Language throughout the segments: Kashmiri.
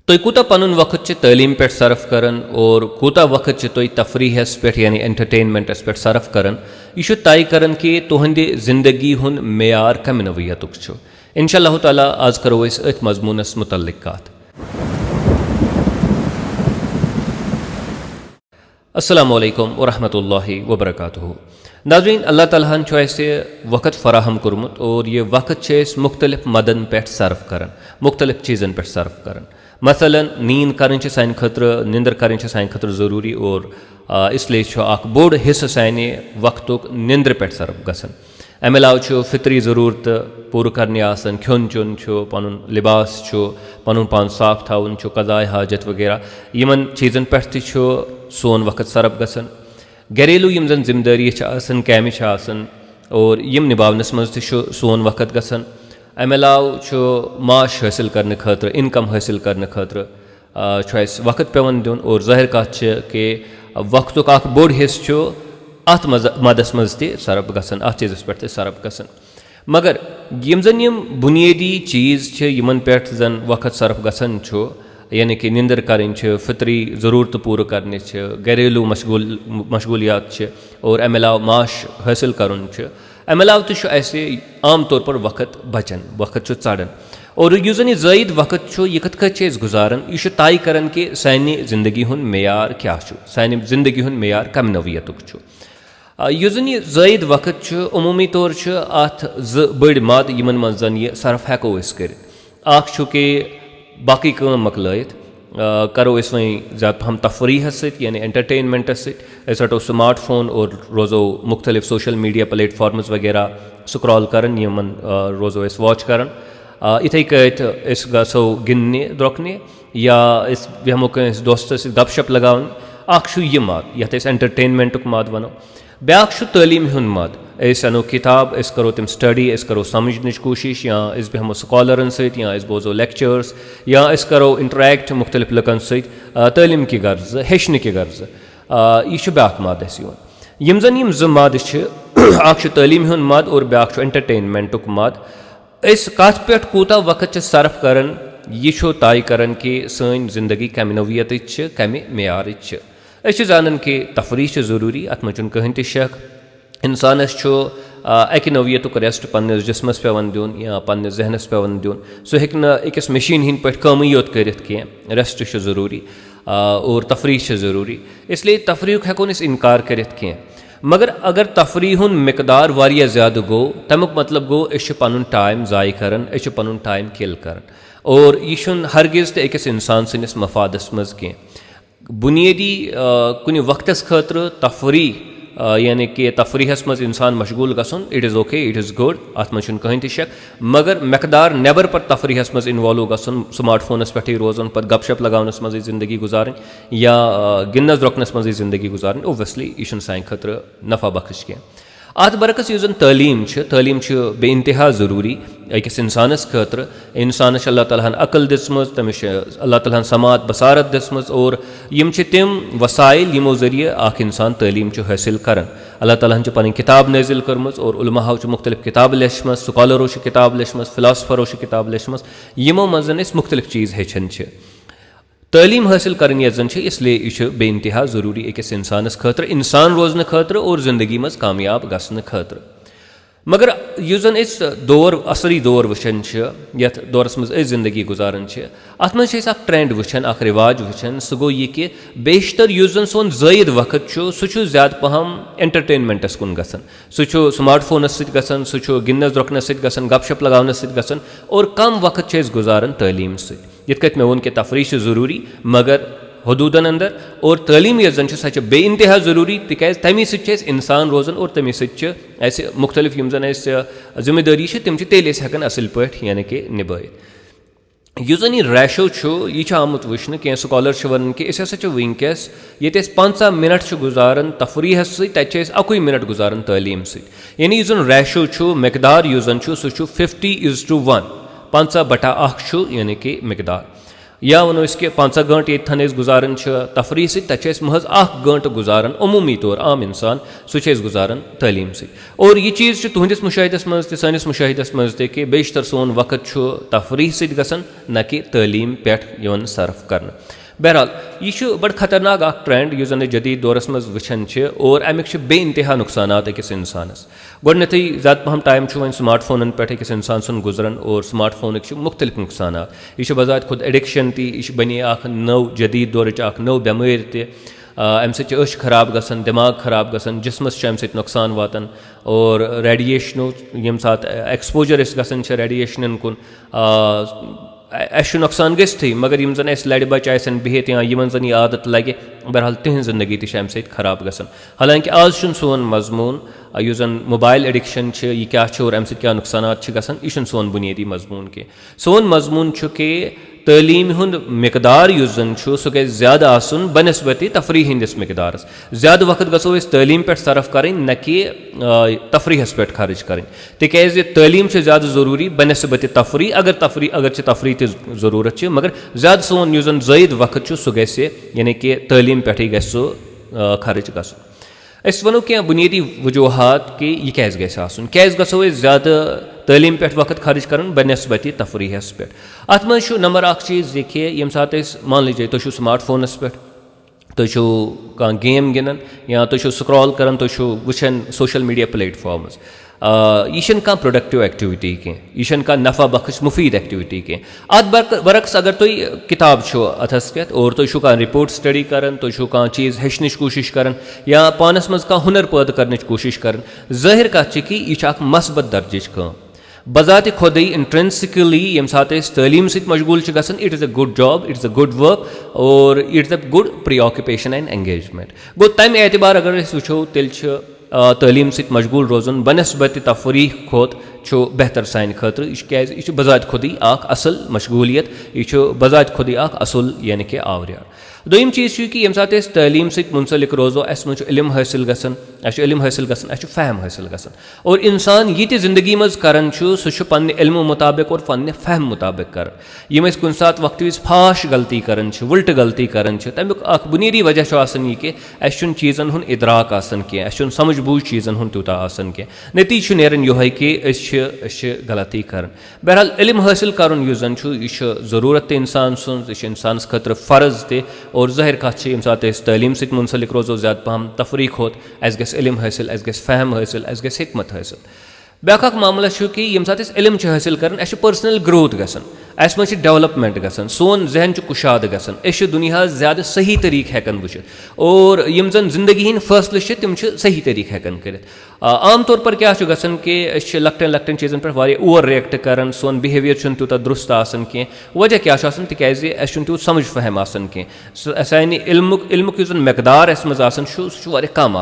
तुम कूता पनुन वक्त तालीम पे सर्फ करन और कूता वक्त तुम तफरीहस पे यानी एंटरटेनमेंटस पे सर्फ करन यह तय करन कि तुहंदि जिंदगी हुन मेयार कम नौयतुक इंशाअल्लाह ताला आज करो अथ मजमूनस मुतल्लिक कत। अस्सलामु अलैकुम वरहमतुल्लाहि वबरकातुहू। नाज़रीन, अल्लाह ताला ने वक़्त फ़राहम कोरमुत और ये वक़्त मुख्तलिफ मदन पे सर्फ करन, मुख्तलिफ चीज़न पे सर्फ करन। मसलन नींद कर सान खतर निंदर कर सान खतर ज़रूरी और इसलिए अख बोड़ हिस्स साने वक्तुक निंदर पे सर्फ गसन। अमे अलावा फितरी ज़रूरत पूर करने आसन, खन चुन पनुन लिबास पनुन पान साफ थाउन कज़ाए हाजत वगैरह यमन चीज़न पे सोन वक़्त सर्फ गसन। घरेलू यम जन जिम्मेदारी कामि और यम निभावनस मज सोन वक़्त गसन। अमे अलावा माश हासिल करने खतर, इनकम हासिल करने खतर वक़्त पेवन दिन और ज़ाहिर कत कि वक्तुक अख बोड़ हिस्स अत मदस मज सर्फ गसन, अत चीज़स पे सर्फ गसन। मगर यम जन यम बुनियादी चीज़ यमन पे जन वक़्त सर्फ गसन यानी कि निंदर करें, फितरी ज़रूरत पूर करने, घरेलू मशगूलियात और अमे अलावा माश हासिल करुन, अमे अलावा तो ऐसे आम तौर पर वक़्त बचन, वक़्त चढ़न और युस जन ज़ायद वक़्त यह कत कत गुजारन यह तय करन कि सानि ज़िंदगी हुन मेयार क्या, सानि ज़िंदगी हुन मेयार कम नौयतुक। युस जन यह ज़ायद वक़्त अमूमी तौर अत बड़ मद यमन मज जन यह सर्फ हेको कर कि बाकी काम मकलत करो वहीं ज़्यादा हम तफरीहस यानी एंटरटेनमेंटस सट रटो स्मार्टफोन और रोज़ो मुख्तलिफ सोशल मीडिया प्लेटफॉर्म्स वगैरह स्क्रॉल करन यमन रोज़ो वॉच करन। इथे कत गो गिनने द्रोकने या बेहमो दोस्त गपशप लगान अख यह मद ये एंटरटेनमेंटुक मद वनो। ब्याक तालीम हुन मद अनो किताब करो तम स्टडी करो समझन कोशिश या बेहमो स्कॉलरन सत या बोजो लेक्चर्स या करो इंटरेक्ट मुख्तलिफ लुकन तालीम की गर्ज हेचन की गर्ज यह ब्याक मद यम जन यम ज मद अख तालीम हुन मद और ब्याक एंटरटेनमेंटुक मद। कत पे कूता वक़्त सर्फ करन यह तय करन कि सन जिंदगी कम नौयत कम मेयार जान कि तफरीह ज़रूरी, अत मज कहीं त शक। इंसानस अकि नौयतुक रेस्ट पन्नस जिस्मस पेवन दिन या पन्नस जहनस पेवन दिन, सह हेक अकिस मशीन हिंद पे कमी योत करित कह, रेस्ट ज़रूरी और तफरीह ज़रूरी। इसलिए तफरीह हेको इनकार करित कह। मगर अगर तफरीह मकदार वारिया ज़्यादा गो तमुक मतलब गो पनुन टाइम ज़ाय करन, पनुन टाइम किल करन और यह हरगिज़ त अकिस इंसान सनिस मफादस मज कह। बुनियादी कुन वक्तस खतर तफरीह यानी कि तफरीहस मज इंसान मशगूल गसन it is okay, it is good, अत मज कहीं त शक। मगर मकदार नेबर पर तफरीहस मज इन्वॉल्व गसन, स्मार्टफोनस पे रोजन पे गपशप लगानस मज ज़िंदगी गुजारन या गिनस द्रोकनस मज ज़िंदगी गुजारन ओबियसली यह सान खतर नफ़ा बख्श कह। अत बरकस यह तालीम बे इंतहा ज़रूरी अकिस इंसानस खतर। इंसानस अल्लाह ताला अकल दिसमज, तमिस अल्लाह ताला समात बसारत दिसमज और यम तिम वसाइल यमो ज़रिए अख इंसान तालीम हासिल करन। अल्लाह ताला पन किताब नाजिल करमज और उलमाओ मुख्तलिफ किताब लेचमज, स्कॉलरो किताब लेचमज, फिलासफरो किताब लेचमज, यमो मज मुख्तलिफ चीज़ हेचन। तालीम हासिल करन यजन इसलिए यह बे इंतहा ज़रूरी अकिस इंसानस खतर, इंसान रोजन खतर और ज़िंदगी मज कामयाब गसन खतर। मगर यह जन दौर असरी दौर वुचान यथ दौरस मज ज़िंदगी गुजारन अत मज ट्रेंड वुचान, अख रिवाज वुचान, सह गो यह कि बेशतर यह जन सोन ज़ायद वक़्त सह ज़्यादा पहम एंटरटेनमेंटस कुन गसन, सह स्मार्टफोनस सत गसन, सह गिनस द्रोकनस सत गसन, गपशप लगावनस सत गसन और कम वक़्त गुजारन तालीम सत। यथ कत मे वोन कि तफरीह ज़रूरी मगर हदूदन अंदर और तालीम यह जन सह बे इंतहा ज़रूरी तिकाज तमी सत इंसान रोजन और तमी सत मुख्तलिफ यम जन जिम्मेदारी तम तेल हेकन असल पे यानी कि निभात। यह जन यह रेशो यह आमुत वुचन कह स्कॉलर वन कि वनकस ये 50 मिनट गुजारन तफरीहस सत अकुई मिनट गुजारन तालीम सत। यानी यह जन रेशो मकदार यह जन सह 50:1, 50/8 यानी कि मकदार। या वनो कि 5 घंटे ये गुजारान तफरी सत महज 1 घंटे गुजारान अमूमी तौर आम इंसान सह गुजारान तलीम और यह चीज़ तुहंदिस मुशाहिदस मज ते सानिस मुशाहिदस मज ते कि बेशतर सोन वक्त तफरी सत गसन न कि तलीम पे सर्फ कर। बहरहाल यह बड़ खतरनाक ट्रेंड यह जन जदीद दौरस मज वुचान और अमिक बे इंतहा नुकसान अकिस इंसानस। गोडनेथै ज़्यादा पहम टाइम वो स्मार्ट फोन पे अकिस इंसान सुन गुजरान और स्मार्ट फोन मुख्तलिफ नुकसान यह बजात खुद एडिक्शन ती बने नौ जदीद दौर नौ बेमार ते अम सच खराब गसन दिमाग खराब गसन जिस्मस अम सत नुकसान वातान और रेडिएशनो यम सात एक्सपोजर गसन रेडिएशन कुन नुकसान गई मगर यम जन लड़ बच आसन बिहित या यमन जन यह आदत लगे बहरहाल तिहन जिंदगी ती अम सत खराब गसन। हालांकि आज सोन मजमून यह जन मोबाइल एडिक्शन यह क्या और अम सत क्या नुकसान गसन यह सोन बुनियादी मजमून के सोन मजमून कि तलीम हुंद मिकदार युस जन सह गई ज़्यादा आसन बनस्बती तफरी हंदिस मिकदारस ज़्यादा वक्त गो तलीम पे सर्फ करें न कि तफरीहस पे खर्च करें तिकाज तलीम ज़्यादा ज़रूरी बनस्बती तफरी अगर तफरी ज़रूरत मगर ज़्यादा सोन युस जन ज़ायद वक्त सह गई यानी कि तलीम पे गो सह खर्च गो। वनो क्या बुनियादी वजूहत कि यह क्या गो ज़्यादा तलीम पे वक्त खर्च कर बनस्बती तफरीहस पे अत मज नंबर 1 चीज़ कि यम सात मान लीजिए तुम स्मार्ट फोनस पे तुम गेम गिंदन या तुम स्क्रॉल कर तुम वुचान सोशल मीडिया प्लेटफॉर्म्स यह कह प्रोडक्टिव एक्टिविटी कह कह नफ़ा बख्श मुफीद एक्टिविटी कह अत बरक्स अगर तुम किताब अथस के और तुम कह रिपोर्ट स्टडी कर तुम कह चीज़ हेचन कोशिश कर या पानस मज कह हुनर पैदा करने कोशिश कर ज़ाहिर कत कि यह मस्बत दर्ज कम बजात खुद इंट्रेंसिकली यम सात तलीम सत मशगूल गसन it is a good job it is a good work और it is a good preoccupation and engagement गो तम एतबार अगर वो तेल तलीम सत मशगूल रोजन बनस्बत तफरी खोत बेहतर सान खतर यह बजात खुद असल मशगूलियत यह बजात खुद असल यानी कि आवरियार। दोम चीज़ कि यम सात तलीम सत मुंसलिक रोजो अस इल्म हासिल गसन इल्म हासिल गसन फहम हासिल गसन और इंसान यह जिंदगी मज करान सह पन्ने इल्म मुताबिक और पन्ने फहम मुताबिक कर यम कुन सात वक्त फाश गलती करान उल्ट गलती करान तमिक बुनियादी वजह यह कि अस चीज़न हुन इदराक कह अस समझ बूझ चीज़न हुन तूता कह नतीज नेरन यह कि गलती कर। बहरहाल इल्म हासिल कर जन यह ज़रूरत इंसान सुन इंसान खतर फ़र्ज ते और ज़ाहिर कत यम सात तलीम सत मुंसलिक रोजो ज़्यादा पहम तफरी खोत अस गस इल्म हासिल अस गस फहम हासिल अस गस हिकमत हासिल। ब्याख मामला कि यम सात इल्म हासिल कर पर्सनल ग्रोथ गसन अस मज डेवलपमेंट गसन सोन जहन कुशाद गसन अस दुनिया ज़्यादा सही तरीक हेकन वुचित और यम जन जिंदगी हंद फैसले तिम सही तरीक हेकन कर। आम तौर पर क्या गसन कि लकटन लकटन चीज़न पे ओवर रिएक्ट कर सोन बिहेवियर तूत दुरुस्त कह वजह क्या तिकाज अस तूत समझ फहम कह सान इल्मुक जन मकदार अस मज सह कम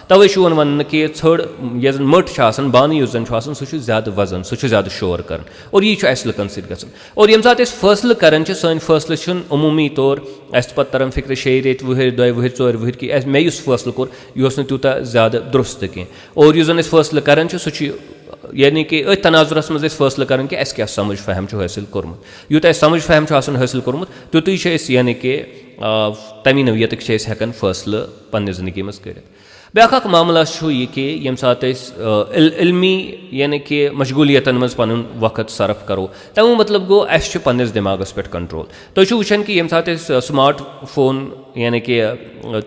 तवे वन कि छड़ यह जन मट बानी जन सह ज़्यादा वजन सह ज़्यादा शोर कर और यह अस लुकन सत और यम सात फैसले कर सान फैसले अमूमी तौर अस पे तरन फिक्र 6 रेत 2 2 4 वहर कि मे फैसले कोर यह तूता ज़्यादा दुरुस्त कह और यह जन फैसले कर सह यानी कि तनाजुरस मज फैसले कर कि अस क्या समझ फहम हासिल कोर्मुत यूत समझ फहम हासिल कोर्मुत तुत यानी कि तमी नवियत हेकन फैसले पन्ने जिंदगी मज कर। ब्याख मामला यह कि यम सात इल्मी यानी कि मशगूलियतन मज पन वक्त सर्फ करो तमो मतलब गो अस पन्निस दिमागस पे कंट्रोल तुम वुचान कि यम सात स्मार्ट फोन यानी कि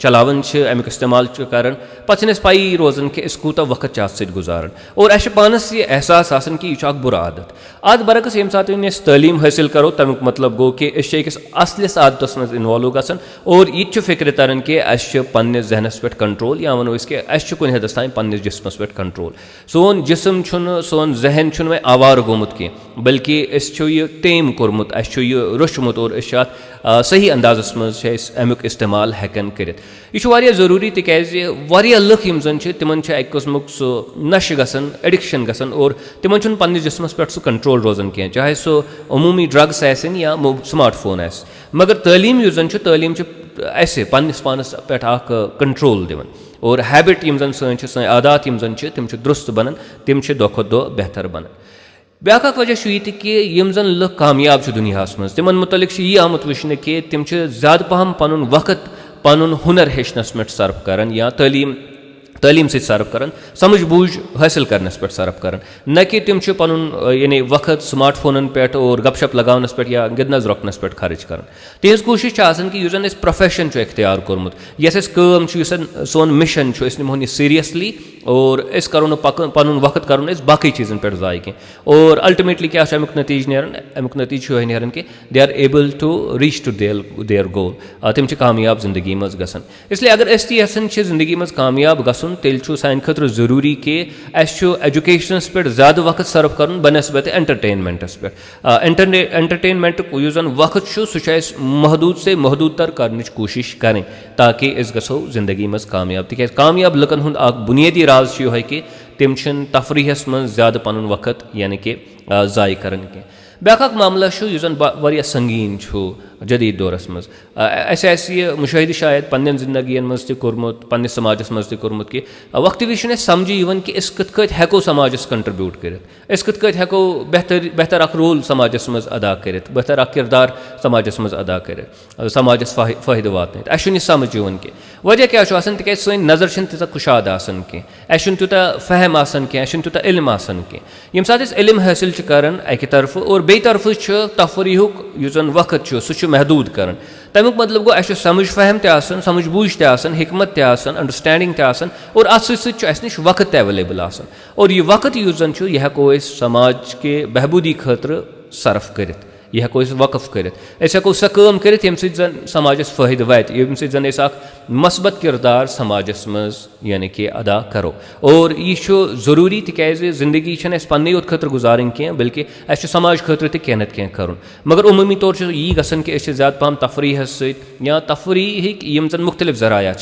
चलावन अमुक इस्तेमाल कर पे पाई रोजान कि कूता वक्त सत गुजारान और अस पानस यह एहसास आसन कि यह बुरा आदत अत बरक्स यम सात तलीम हासिल करो तमुक मतलब गो कि अस असलिस आदतस मज इन्वॉल्व गसन और यह फिक्र तरन कि अस पन्निस जहनस पे कंट्रोल या वनो कि अस कुन हदस तान पन्निस जिस्मस पे कंट्रोल सोन जिस्म सोन जहन वह आवार गोमुत कह बल्कि यह टेम कोर्मुत अस रोचमुत और सही अंदाजस मज अमुक इस्तेमाल हेकन कर यह ज़रूरी तिकाज लुक यम जन तिमन अक किस्मुक सह नश गसन एडिक्शन गसन और तिमन पन्निस जिस्मस पे सह कंट्रोल रोजान कह चाहे सह अमूमी ड्रग्स आसन या स्मार्ट फोन आस मगर तलीम युस जन तलीम अस पन्निस पानस पे कंट्रोल दिवन और हैबिट यम जन सन आदात यम जन तिम दुरुस्त बनन तिम दो खुद दो बेहतर बनन। ब्याक अख वजह यह कि यम जन लुक कामयाब दुनिया मज तिमन मुतलिक यह आमुत वुचने कि तिम ज़्यादा पहम पनुन वक्त पनुन हुनर हेचनस पे सर्फ करान या तालीम से सर्फ करान, समझ बूझ हासिल करनस पे सर्फ करान, न कि तिम पनुन यानी वक्त स्मार्टफोन पे और गपशप लगावनस पे या गिदनस रोकनस पे खर्च करान। तिहज कोशिश कि जुन प्रोफेशन इख्तियार कोरमुत यस कम सोन मिशन निमोन सीरियसली और अस करो पनुन वक्त करो बाकी चीज़न पे जाय कह और अल्टीमेटली क्या अमुक नतीज नेरान, अमुक नतीज नेरान कि they are able to reach to their goal, तिम कामयाब जिंदगी मज गसन। इसलिए अगर अस यसान जिंदगी मज कामयाब गसन तेल सान खतर जरूरी कि एजुकेशनस पे ज़्यादा वक्त सर्व कर बनस्बत एंटरटेनमेंटस पे। एंटरटेनमेंट जन वक्त सह महदूद से महदूद तर कर कोशिश करें ताकि अस गो जिंदगी मज कामयाब। तिक कामयाब लुकन हुंद बुनियादी राज यह कि तिम तफरीहस मज ज़्यादा पनुन वक्त यानी कि ज़ाय कर कह। ब्याक मामला जन वारिया संगीन जदीद दौरस मज अस यह मुशाहिद शायद पन्न जिंदगियन मज तोर्मुत पन्ने समाजस मज तोर्मुत कि वक्त विज समझ कि अस कत हेको समाजस कंट्रीब्यूट कर, अस कत हेको बेहतर अख रोल समाजस मज अदा कर, बेहतर अख किरदार समाजस मज अदा कर, समाजस फायदे वात अस समझ कह। वजह क्या तिक सन नजर तीत कुशाद कह, अस तूता फहम कह, अस तूता इल्म कह। यम सात इल्म हासिल कर अकि तरफ और बे तरफ तफरीहुक जन वक्त सह महदूद कर, तमुक मतलब गो अस समझ फहम तन समझ बूझ तन हिकमत तन अंडरस्टैंडिंग तन और अत निश वक्त अवेलेबल और यह वक्त जन यह हेको समाज के बहबूदी खतर सर्फ कर, यह हेको वक़फ़ कर, हेको सह कम कर यम जन समाजस फ़ायदे वात, यम जन मस्बत किरदार समाजस मज यानी कि अदा करो। और यह ज़रूरी तिकाज़ ज़िंदगी पन्ने योत खतर गुजारन कह बल्कि अस समाज खतर कह नत कह कर। मगर उमूमी तौर यह गसन कि ज़्यादा पहम तफरीहस सत या तफरीहिक यम जन मुख्तलिफ ज़राया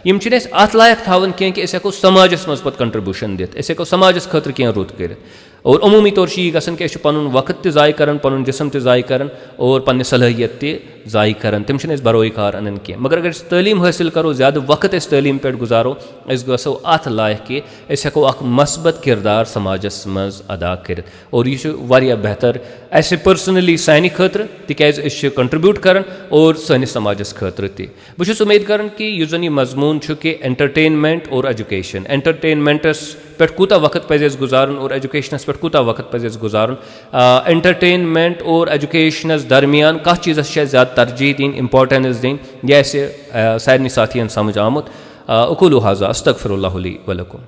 यम अत लायक थावन कह कि हेको समाजस मज पत कंट्रीब्यूशन दित, हेको समाजस खतर कह रुत कर। और उमूमी तौर यह गसन कि पनुन वक्त त ज़ाय कर, पनुन जिसम त ज़ाय कर और पन्ने सलाहियत त ज़ाय कर, तिम बरोई कार अनन कह। मगर अगर तालीम हासिल करो, ज़्यादा वक्त तालीम पे गुजारो, गो अत लायक कि हेको अख मस्बत किरदार समाजस मज अदा कर और यह बेहतर अस पर्सनली सानि खतर तिकाज़ कंट्रीब्यूट कर और सानिस समाजस खतर त। बहुत उम्मीद कर कि जन यह मजमून कि एंटरटेनमेंट और एजुकेशन, एंटरटेनमेंटस पे कूता वक्त पे गुजारन और एजुकेशनस पे कूता वक्त पे गुजारन, एंटरटेनमेंट और एजुकेशनस दरमियान कत चीज़स ज़्यादा तरजीह दिन इंपॉर्टेंस दिन यह सारे साथियन समझ आमुत। अक़ूलु हाज़ा अस्तग़फ़िरुल्लाह ली व लकुम।